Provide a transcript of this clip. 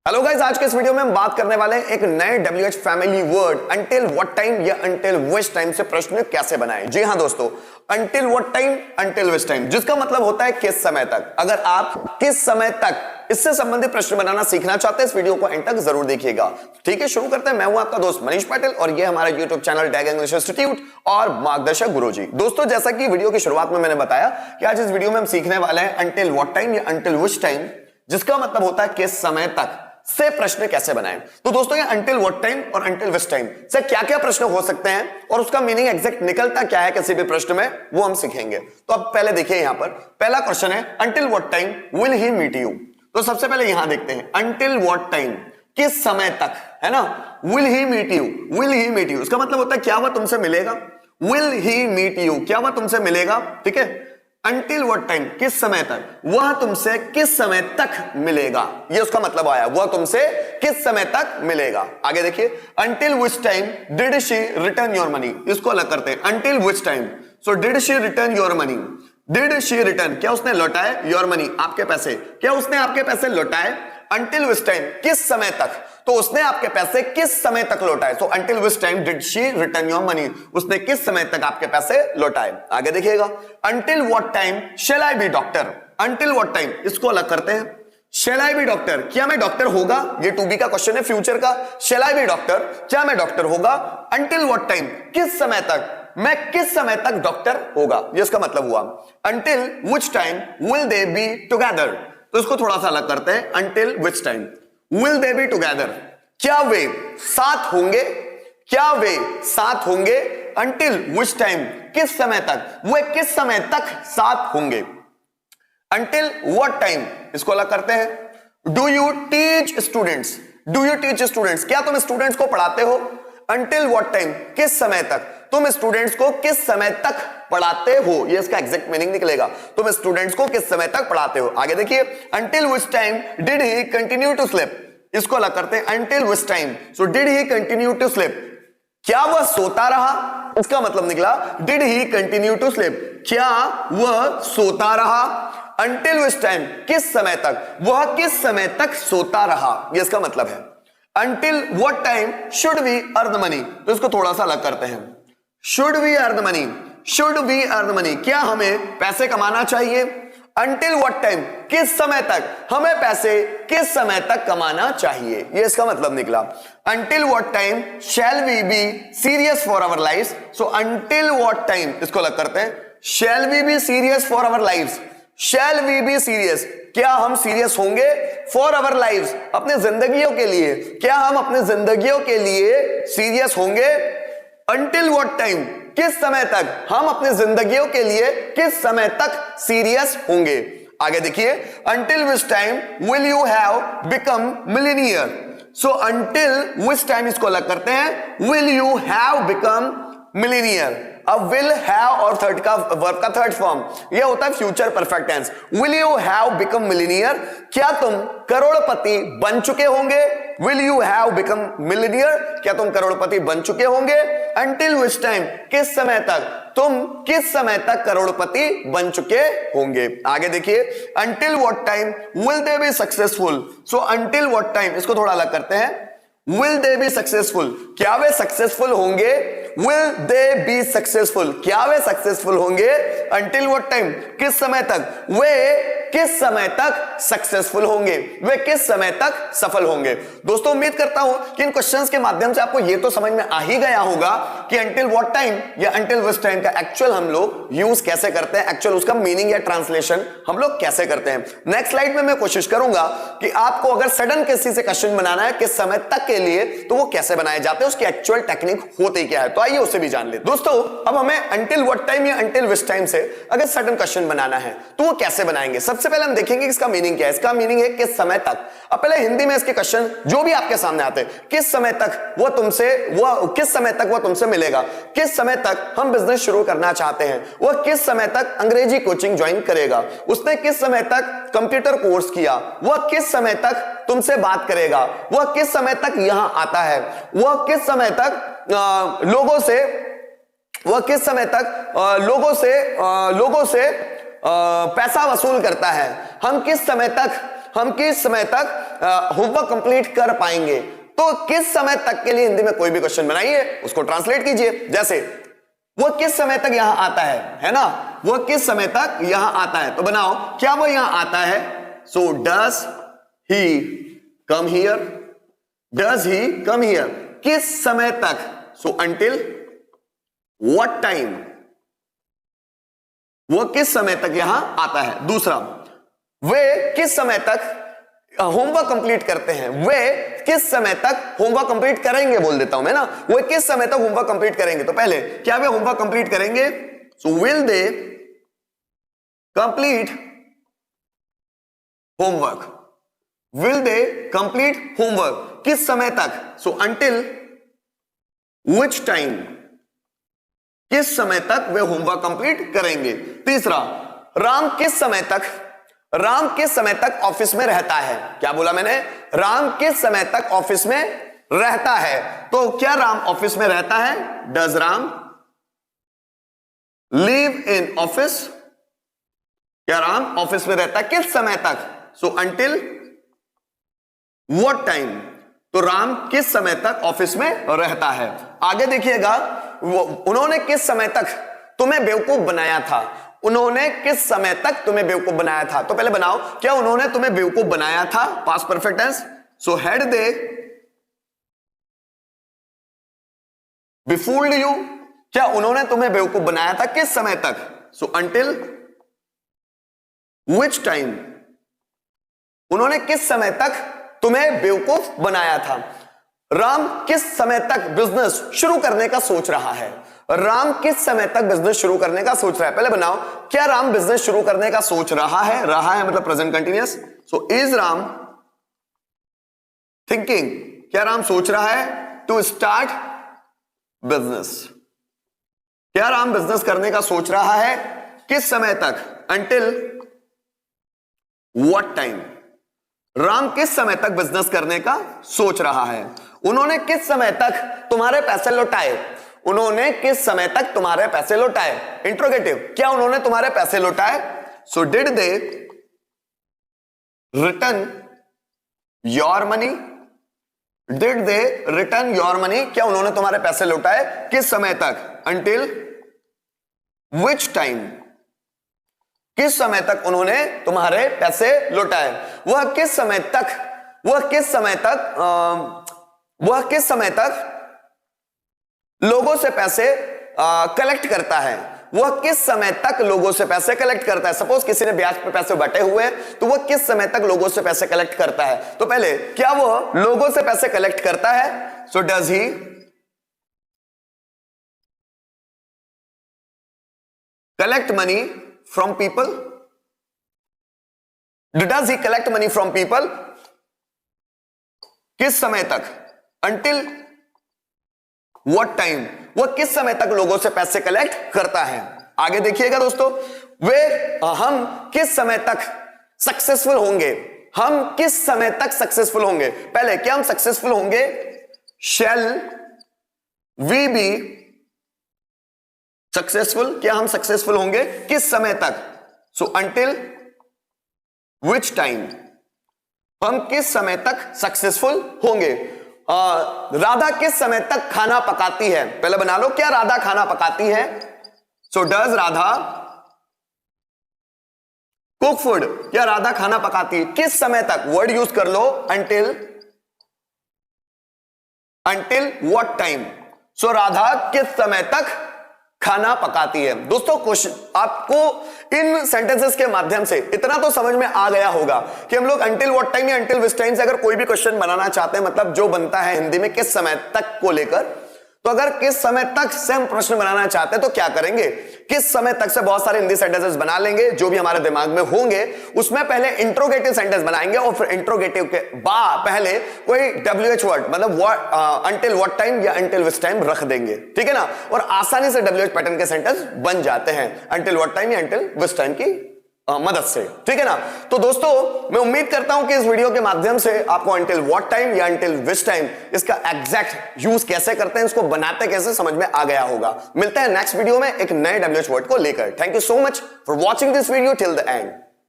Hello guys, आज के इस वीडियो में हम बात करने वाले हैं एक नए WH family word until what time या अंटिल विच टाइम से प्रश्न कैसे बनाएं। जी हां दोस्तों, until what time, until which time, जिसका मतलब होता है किस समय तक। अगर आप किस समय तक इससे संबंधित प्रश्न बनाना सीखना चाहते हैं, इस वीडियो को एंड तक जरूर देखिएगा। ठीक है, शुरू करते हैं। मैं हूं आपका दोस्त मनीष पाटिल और ये हमारा YouTube channel tag English institute और मार्गदर्शक गुरुजी। दोस्तों, जैसा कि वीडियो की शुरुआत में मैंने बताया कि आज इस वीडियो में हम सीखने वाले हैं अंटिल व्हाट टाइम या अंटिल विच टाइम, जिसका मतलब होता है किस समय तक से प्रश्न कैसे बनाएं। तो दोस्तों, ये अंटिल व्हाट टाइम और अंटिल विच टाइम से क्या क्या प्रश्न हो सकते हैं और उसका मीनिंग एग्जैक्ट निकलता क्या है किसी भी प्रश्न में, वो हम सीखेंगे। तो अब पहले देखिए, यहां पर पहला क्वेश्चन है until what time will he meet you. तो सबसे पहले यहां देखते हैं अंटिल व्हाट टाइम, किस समय तक, है ना। Will he meet you, will he meet you, इसका मतलब होता है क्या वह तुमसे मिलेगा। विल ही मीट यू, क्या वह तुमसे मिलेगा। ठीक है, अंटिल व्हाट टाइम, किस समय तक, वह तुमसे किस समय तक मिलेगा, ये उसका मतलब आया, वह तुमसे किस समय तक मिलेगा। आगे देखिए, until which time did she return your money, इसको अलग करते हैं। Until which time, so did she return your money, did she return, क्या उसने लौटाए, योर मनी, आपके पैसे, क्या उसने आपके पैसे लौटाए। अंटिल विच टाइम, किस समय तक, तो उसने आपके पैसे किस समय तक लौटाए। तो until which time did she return your money, उसने किस समय तक आपके पैसे लौटाए। आगे देखिएगा, until what time shall I be doctor, until what time, इसको अलग करते हैं। शैल आई बी डॉक्टर, क्या मैं डॉक्टर होगा, ये टू बी का क्वेश्चन है, फ्यूचर का। शैल आई बी डॉक्टर, क्या मैं डॉक्टर होगा। अंटिल व्हाट टाइम, किस समय तक, मैं किस समय तक डॉक्टर होगा, ये इसका मतलब हुआ। Until which time will they be together, तो इसको थोड़ा सा अलग करते हैं। Until which time will they be together, क्या वे साथ होंगे, क्या वे साथ होंगे। अंटिल विच टाइम, किस समय तक, वे किस समय तक साथ होंगे। अंटिल व्हाट टाइम, इसको अलग करते हैं। Do you teach students, do you teach students, क्या तुम स्टूडेंट्स को पढ़ाते हो। अंटिल व्हाट टाइम, किस समय तक, तुम स्टूडेंट्स को किस समय तक पढ़ाते हो, ये इसका एग्जैक्ट मीनिंग निकलेगा, तुम स्टूडेंट्स को किस समय तक पढ़ाते हो। आगे देखिए, until which time did he continue to sleep, इसको अलग करते हैं। Until which time, so did he continue to sleep, क्या वह सोता रहा, इसका मतलब निकला did he continue to sleep, क्या वह सोता रहा। अंटिल विच टाइम, किस समय तक, वह किस समय तक सोता रहा, ये इसका मतलब है। Until what time should we earn money, तो इसको थोड़ा सा अलग करते हैं। Should we earn money, should we earn money, क्या हमें पैसे कमाना चाहिए। अंटिल व्हाट टाइम, किस समय तक, हमें पैसे किस समय तक कमाना चाहिए, ये इसका मतलब निकला। Until what time shall we be serious for our life, so until what time, इसको अलग करते हैं। Shall we be serious for our life, shall we be serious, क्या हम सीरियस होंगे फॉर आवर लाइव्स, अपने जिंदगियों के लिए, क्या हम अपने जिंदगियों के लिए सीरियस होंगे। अंटिल व्हाट टाइम, किस समय तक, हम अपने जिंदगियों के लिए किस समय तक सीरियस होंगे। आगे देखिए, until which time will you have become millionaire, so until which time, इसको अलग करते हैं। Will you have become millionaire, अब विल हैव और थर्ड का वर्ब का थर्ड फॉर्म, यह होता है future perfect tense. Will you have become millionaire, क्या तुम करोड़पति बन चुके होंगे। Will you have become millionaire, क्या तुम करोड़पति बन चुके होंगे। अंटिल विच टाइम, किस समय तक, तुम किस समय तक करोड़पति बन चुके होंगे। आगे देखिए, until what time will they be successful, so until what time, इसको थोड़ा अलग करते हैं। विल दे बी सक्सेसफुल, क्या वे सक्सेसफुल होंगे। विल दे बी सक्सेसफुल, क्या वे सक्सेसफुल होंगे। अंटिल व्हाट टाइम, किस समय तक, वे किस समय तक सक्सेसफुल होंगे, वे किस समय तक सफल होंगे। दोस्तों, उम्मीद करता हूं कि इन क्वेश्चंस के माध्यम से आपको ये तो समझ में आ ही गया होगा कि अंटिल व्हाट टाइम या अंटिल विच टाइम का एक्चुअल हम लोग यूज कैसे करते हैं, एक्चुअल उसका मीनिंग या ट्रांसलेशन हम लोग कैसे करते हैं। नेक्स्ट स्लाइड में मैं कोशिश करूंगा कि आपको अगर सडन किसी से क्वेश्चन बनाना है किस समय तक के लिए, तो वो कैसे बनाए जाते हैं, उसकी एक्चुअल टेक्निक होती क्या है, तो आइए उसे भी जान ले। दोस्तों, अब हमें अंटिल व्हाट टाइम या अंटिल विच टाइम से अगर सडन क्वेश्चन बनाना है तो वो कैसे बनाएंगे। सबसे पहले हम देखेंगे इसका मीनिंग क्या है। इसका मीनिंग है किस समय तक। अब पहले हिंदी में इसके क्वेश्चन जो भी आपके सामने आते हैं, किस समय तक वो तुमसे, वो किस समय तक वो तुमसे मिलेगा, किस समय तक हम बिजनेस शुरू करना चाहते हैं, वो किस समय तक अंग्रेजी कोचिंग ज्वाइन करेगा, उसने किस समय तक कंप्यूटर कोर्स किया, वह किस समय तक तुमसे बात करेगा, वह किस समय तक यहां आता है, वह किस समय तक लोगों से, वह किस समय तक लोगों से पैसा वसूल करता है, हम किस समय तक होमवर्क कंप्लीट कर पाएंगे। तो किस समय तक के लिए हिंदी में कोई भी क्वेश्चन बनाइए, उसको ट्रांसलेट कीजिए। जैसे वो किस समय तक यहां आता है ना, वो किस समय तक यहां आता है, तो बनाओ क्या वो यहां आता है। So does he come here, does he come here, किस समय तक, सो अंटिल व्हाट टाइम, वो किस समय तक यहां आता है। दूसरा, वे किस समय तक होमवर्क कंप्लीट करते हैं, वे किस समय तक होमवर्क कंप्लीट करेंगे बोल देता हूं मैं ना, वो किस समय तक होमवर्क कंप्लीट करेंगे। तो पहले क्या वे होमवर्क कंप्लीट करेंगे, so will they complete homework, will they complete homework, किस समय तक, सो अंटिल विच टाइम, किस समय तक वे होमवर्क कंप्लीट करेंगे। तीसरा, राम किस समय तक, राम किस समय तक ऑफिस में रहता है, क्या बोला मैंने, राम किस समय तक ऑफिस में रहता है। तो क्या राम ऑफिस में रहता है, does Ram live in office, क्या राम ऑफिस में रहता है किस समय तक, सो अंटिल व्हाट टाइम, तो राम किस समय तक ऑफिस में रहता है। आगे देखिएगा, उन्होंने किस समय तक तुम्हें बेवकूफ बनाया था, उन्होंने किस समय तक तुम्हें बेवकूफ बनाया था। तो पहले बनाओ क्या उन्होंने तुम्हें बेवकूफ बनाया था, past perfect tense, so had they befooled you, क्या उन्होंने तुम्हें बेवकूफ बनाया था किस समय तक, सो अंटिल विच टाइम, उन्होंने किस समय तक तुम्हें बेवकूफ बनाया था। राम किस समय तक बिजनेस शुरू करने का सोच रहा है, राम किस समय तक बिजनेस शुरू करने का सोच रहा है। पहले बनाओ क्या राम बिजनेस शुरू करने का सोच रहा है मतलब present continuous, so is Ram thinking, क्या राम सोच रहा है टू स्टार्ट बिजनेस, क्या राम बिजनेस करने का सोच रहा है किस समय तक, अंटिल व्हाट टाइम, राम किस समय तक बिजनेस करने का सोच रहा है। उन्होंने किस समय तक तुम्हारे पैसे लौटाए, उन्होंने किस समय तक तुम्हारे पैसे लौटाए। इंट्रोगेटिव, क्या उन्होंने तुम्हारे पैसे लौटाए, so did they return your money, did they return your money, क्या उन्होंने तुम्हारे पैसे लौटाए किस समय तक, अंटिल विच टाइम, किस समय तक उन्होंने तुम्हारे पैसे लौटाए। वह किस समय तक, वह किस समय तक वह किस समय तक लोगों से पैसे कलेक्ट करता है, वह किस समय तक लोगों से पैसे कलेक्ट करता है। सपोज किसी ने ब्याज पे पैसे बटे हुए हैं, तो वह किस समय तक लोगों से पैसे कलेक्ट करता है। तो पहले क्या वह लोगों से पैसे कलेक्ट करता है, so does he collect money from people, does he collect money from people, किस समय तक, अंटिल व्हाट टाइम, वह किस समय तक लोगों से पैसे कलेक्ट करता है। आगे देखिएगा दोस्तों, हम किस समय तक सक्सेसफुल होंगे, हम किस समय तक सक्सेसफुल होंगे। पहले क्या हम सक्सेसफुल होंगे, शैल वी बी सक्सेसफुल, क्या हम सक्सेसफुल होंगे किस समय तक, सो अंटिल विच टाइम, हम किस समय तक सक्सेसफुल होंगे। राधा किस समय तक खाना पकाती है, पहले बना लो क्या राधा खाना पकाती है, so does Radha cook food, क्या राधा खाना पकाती है किस समय तक, वर्ड यूज कर लो अंटिल, अंटिल व्हाट टाइम, सो राधा किस समय तक खाना पकाती है। दोस्तों क्वेश्चन आपको इन सेंटेंसेस के माध्यम से इतना तो समझ में आ गया होगा कि हम लोग अंटिल व्हाट टाइम या अंटिल विच टाइम से अगर कोई भी क्वेश्चन बनाना चाहते हैं, मतलब जो बनता है हिंदी में किस समय तक को लेकर, तो अगर किस समय तक से हम प्रश्न बनाना चाहते हैं तो क्या करेंगे, किस समय तक से बहुत सारे हिंदी सेंटेंसेस बना लेंगे जो भी हमारे दिमाग में होंगे, उसमें पहले इंट्रोगेटिव सेंटेंस बनाएंगे और फिर इंट्रोगेटिव के बाद पहले कोई WH वर्ड मतलब अंटिल व्हाट टाइम या अंटिल विच टाइम रख देंगे, ठीक है ना, और आसानी से WH पैटर्न के सेंटेंस बन जाते हैं अंटिल व्हाट टाइम या अंटिल विच टाइम की मदद से, ठीक है ना। तो दोस्तों मैं उम्मीद करता हूं कि इस वीडियो के माध्यम से आपको अंटिल व्हाट टाइम या अंटिल विच टाइम इसका एग्जैक्ट यूज कैसे करते हैं, इसको बनाते कैसे समझ में आ गया होगा। मिलते हैं नेक्स्ट वीडियो में एक नए WH वर्ड को लेकर। Thank you so much for watching this video till the end.